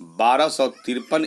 1253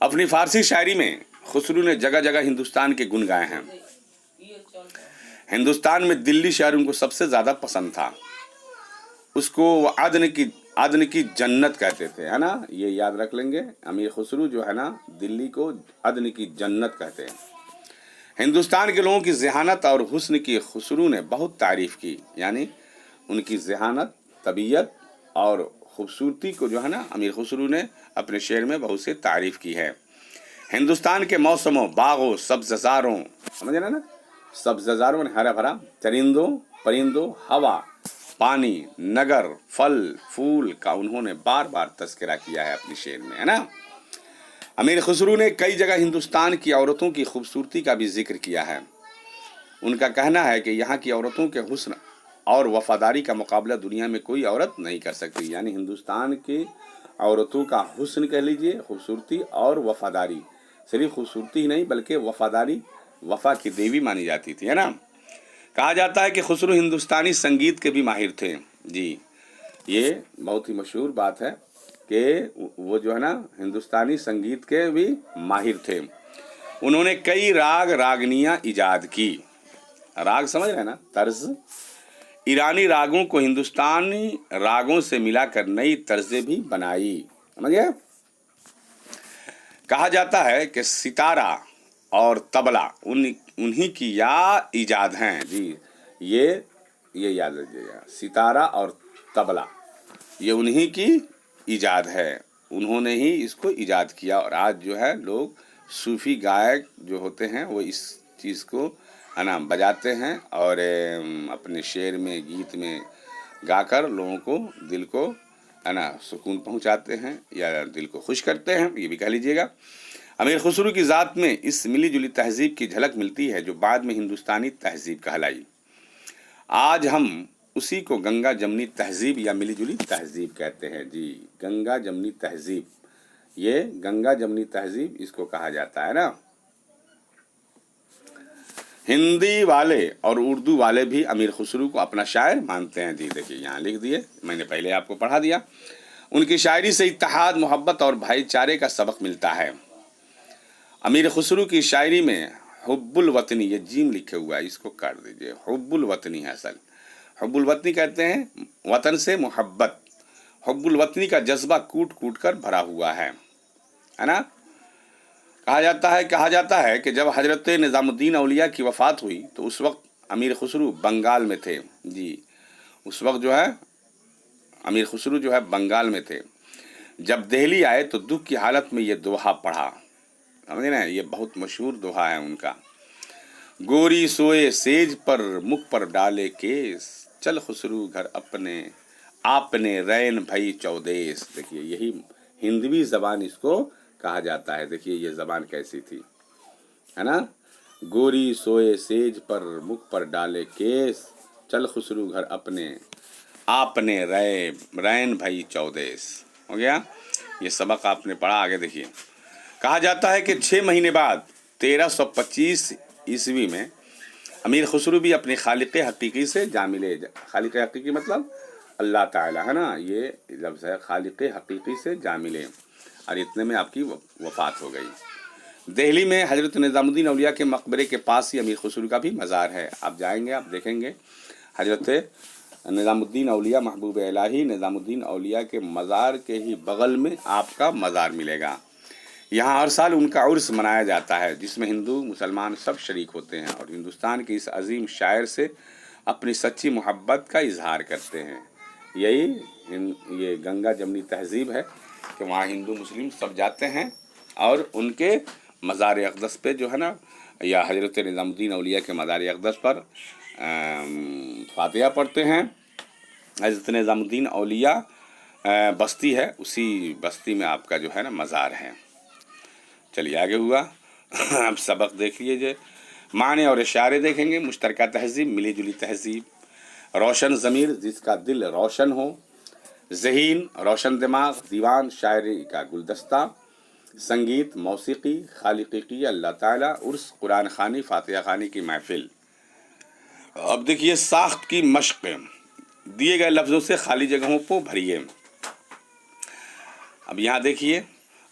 اپنی فارسی شاعری میں خسرو نے جگہ جگہ ہندوستان کے گن گائے ہیں. ہندوستان میں دلی شہر ان کو سب سے زیادہ پسند تھا. اس کو وہ عدن کی جنت کہتے تھے، ہے نا. یہ یاد رکھ لیں گے، امیر خسرو جو ہے نا دلی کو عدن کی جنت کہتے ہیں. ہندوستان کے لوگوں کی ذہانت اور حسن کی خسرو نے بہت تعریف کی. یعنی ان کی ذہانت، طبیعت اور خوبصورتی کو جو ہے نا امیر خسرو نے اپنے شعر میں بہت سے تعریف کی ہے. ہندوستان کے موسموں، باغوں، سبززاروں، سمجھ رہے نا، سبززاروں نے ہرا بھرا، چرندوں پرندوں، ہوا، پانی، نگر، پھل پھول کا انہوں نے بار بار تذکرہ کیا ہے اپنی شعر میں، ہے نا. امیر خسرو نے کئی جگہ ہندوستان کی عورتوں کی خوبصورتی کا بھی ذکر کیا ہے. ان کا کہنا ہے کہ یہاں کی عورتوں کے حسن اور وفاداری کا مقابلہ دنیا میں کوئی عورت نہیں کر سکتی. یعنی ہندوستان کی عورتوں کا حسن کہہ لیجئے، خوبصورتی اور وفاداری، صرف خوبصورتی ہی نہیں بلکہ وفاداری، وفا کی دیوی مانی جاتی تھی، ہے نا. کہا جاتا ہے کہ خسرو ہندوستانی سنگیت کے بھی ماہر تھے. جی، یہ بہت ہی مشہور بات ہے کہ وہ جو ہے نا ہندوستانی سنگیت کے بھی ماہر تھے. انہوں نے کئی راگ راگنیاں ایجاد کی. راگ سمجھ رہے ہیں نا، طرز. ایرانی راگوں کو ہندوستانی راگوں سے ملا کر نئی طرزیں بھی بنائی. سمجھے؟ کہا جاتا ہے کہ ستارہ اور طبلہ انہی کی ایجاد ہیں. جی، یہ یاد رکھیے گا، ستارہ اور طبلہ یہ انہی کی ایجاد ہے. انہوں نے ہی اس کو ایجاد کیا. اور آج جو ہے لوگ صوفی گائک جو ہوتے ہیں وہ اس چیز کو ہے نا بجاتے ہیں اور اپنے شعر میں، گیت میں گا کر لوگوں کو، دل کو ہے نا سکون پہنچاتے ہیں یا دل کو خوش کرتے ہیں، یہ بھی کہہ لیجئے گا. امیر خسرو کی ذات میں اس ملی جلی تہذیب کی جھلک ملتی ہے جو بعد میں ہندوستانی تہذیب کہلائی. آج ہم اسی کو گنگا جمنی تہذیب یا ملی جلی تہذیب کہتے ہیں. جی، گنگا جمنی تہذیب، یہ گنگا جمنی تہذیب اس کو کہا جاتا ہے نا. ہندی والے اور اردو والے بھی امیر خسرو کو اپنا شاعر مانتے ہیں. جی دیکھیے یہاں لکھ دیے، میں نے پہلے آپ کو پڑھا دیا. ان کی شاعری سے اتحاد، محبت اور بھائی چارے کا سبق ملتا ہے. امیر خسرو کی شاعری میں حب الوطنی، یہ جیم لکھے ہوا ہے، اس کو کاٹ دیجئے، حب الوطنی ہے اصل. حب الوطنی کہتے ہیں وطن سے محبت. حب الوطنی کا جذبہ کوٹ کوٹ کر بھرا ہوا ہے نا. کہا جاتا ہے کہ جب حضرت نظام الدین اولیاء کی وفات ہوئی تو اس وقت امیر خسرو بنگال میں تھے. جی، اس وقت جو ہے امیر خسرو جو ہے بنگال میں تھے. جب دہلی آئے تو دکھ کی حالت میں یہ دوہا پڑھا. سمجھے نا، یہ بہت مشہور دوہا ہے ان کا. گوری سوئے سیج پر مکھ پر ڈالے کیس، چل خسرو گھر اپنے آپ نے رین بھئی چودیس. دیکھیے یہی ہندوی زبان اس کو کہا جاتا ہے. دیکھیے یہ زبان کیسی تھی، ہے نا. گوری سوئے سیج پر مکھ پر ڈالے کیس، چل خسرو گھر اپنے آپ نے رین بھئی چودیس. ہو گیا، یہ سبق آپ نے پڑھا. آگے دیکھیے، کہا جاتا ہے کہ 6 مہینے بعد 1325 عیسوی میں امیر خسرو بھی اپنے خالق حقیقی سے جا ملے. خالق حقیقی مطلب اللہ تعالی، ہے نا. یہ لفظ ہے، خالق حقیقی سے جا ملے، اور اتنے میں آپ کی وفات ہو گئی. دہلی میں حضرت نظام الدین اولیاء کے مقبرے کے پاس ہی امیر خسرو کا بھی مزار ہے. آپ جائیں گے، آپ دیکھیں گے حضرت نظام الدین اولیاء، محبوب الہی نظام الدین اولیاء کے مزار کے ہی بغل میں آپ کا مزار ملے گا. یہاں ہر سال ان کا عرس منایا جاتا ہے جس میں ہندو مسلمان سب شریک ہوتے ہیں اور ہندوستان کے اس عظیم شاعر سے اپنی سچی محبت کا اظہار کرتے ہیں. یہ گنگا جمنی تہذیب ہے کہ وہاں ہندو مسلم سب جاتے ہیں اور ان کے مزار اقدس پہ جو ہے نا، یا حضرت نظام الدین اولیاء کے مزار اقدس پر فاتحہ پڑھتے ہیں. حضرت نظام الدین اولیاء بستی ہے، اسی بستی میں آپ کا جو ہے نا مزار ہے. چلیے آگے ہوا. اب سبق دیکھ لیجیے. معنی اور اشارے دیکھیں گے. مشترکہ تہذیب، ملی جلی تہذیب. روشن ضمیر، جس کا دل روشن ہو. ذہین، روشن دماغ. دیوان، شاعری کا گلدستہ. سنگیت، موسیقی، خالقی اللہ تعالیٰ. عرس، قرآن خوانی، فاتحہ خوانی کی محفل. اب دیکھیے ساخت کی مشق. دیے گئے لفظوں سے خالی جگہوں کو بھریے. اب یہاں دیکھیے،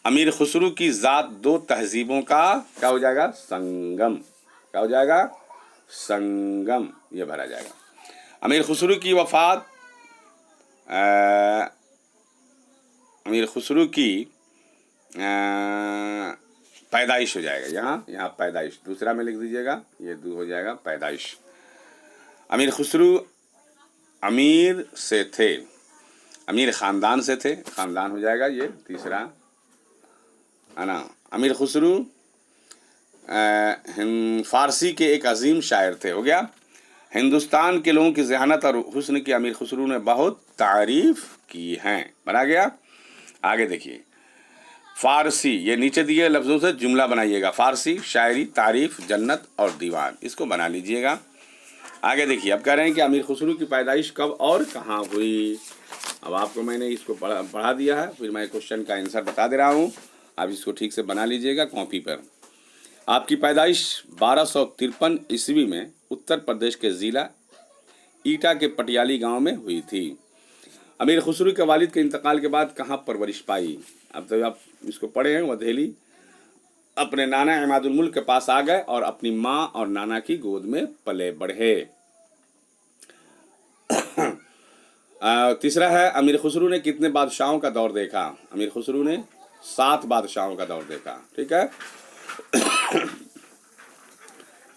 امیر خسرو کی ذات دو تہذیبوں کا کیا ہو جائے گا؟ سنگم. کیا ہو جائے گا؟ سنگم. یہ بھرا جائے گا. امیر خسرو کی وفات امیر خسرو کی پیدائش ہو جائے گا. یہاں پیدائش دوسرا میں لکھ دیجیے گا. یہ دو ہو جائے گا پیدائش. امیر خسرو امیر سے تھے، امیر خاندان سے تھے، خاندان ہو جائے گا یہ تیسرا ہے نا. امیر خسرو فارسی کے ایک عظیم شاعر تھے. ہو گیا. ہندوستان کے لوگوں کی ذہانت اور حسن کی امیر خسرو نے بہت تعریف کی ہیں. بنا گیا. آگے دیکھیے. فارسی، یہ نیچے دیے لفظوں سے جملہ بنائیے گا. فارسی، شاعری، تعریف، جنت اور دیوان. اس کو بنا لیجئے گا. آگے دیکھیے. اب کہہ رہے ہیں کہ امیر خسرو کی پیدائش کب اور کہاں ہوئی. اب آپ کو میں نے اس کو پڑھا دیا ہے، پھر میں کوشچن کا آنسر بتا دے رہا ہوں. آپ اس کو ٹھیک سے بنا لیجئے گا کاپی پر. آپ کی پیدائش 1253 عیسوی میں اتر پردیش کے ضلع ایٹا کے پٹیالی گاؤں میں ہوئی تھی. امیر خسرو کے والد کے انتقال کے بعد کہاں پرورش پائی. اب تو آپ اس کو پڑھے ہیں. وہ دہلی اپنے نانا عماد الملک کے پاس آ گئے اور اپنی ماں اور نانا کی گود میں پلے بڑھے. تیسرا ہے امیر خسرو نے کتنے بادشاہوں کا دور دیکھا. امیر خسرو نے 7 بادشاہوں کا دور دیکھا. ٹھیک ہے.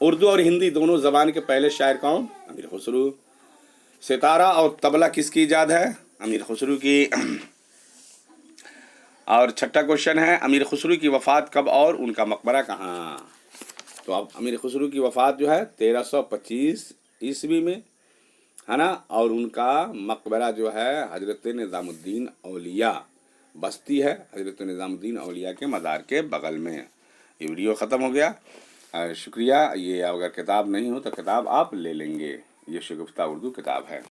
اردو اور ہندی دونوں زبان کے پہلے شاعر کون؟ امیر خسرو. ستارہ اور طبلہ کس کی ایجاد ہے؟ امیر خسرو کی. اور چھٹا کوشچن ہے امیر خسرو کی وفات کب اور ان کا مقبرہ کہاں. تو اب امیر خسرو کی وفات جو ہے 1325 عیسوی میں ہے نا. اور ان کا مقبرہ جو ہے حضرت نظام الدین اولیاء بستی ہے، حضرت نظام الدین اولیاء کے مزار کے بغل میں. یہ ویڈیو ختم ہو گیا. شکریہ. یہ اگر کتاب نہیں ہو تو کتاب آپ لے لیں گے. یہ شگفتہ اردو کتاب ہے.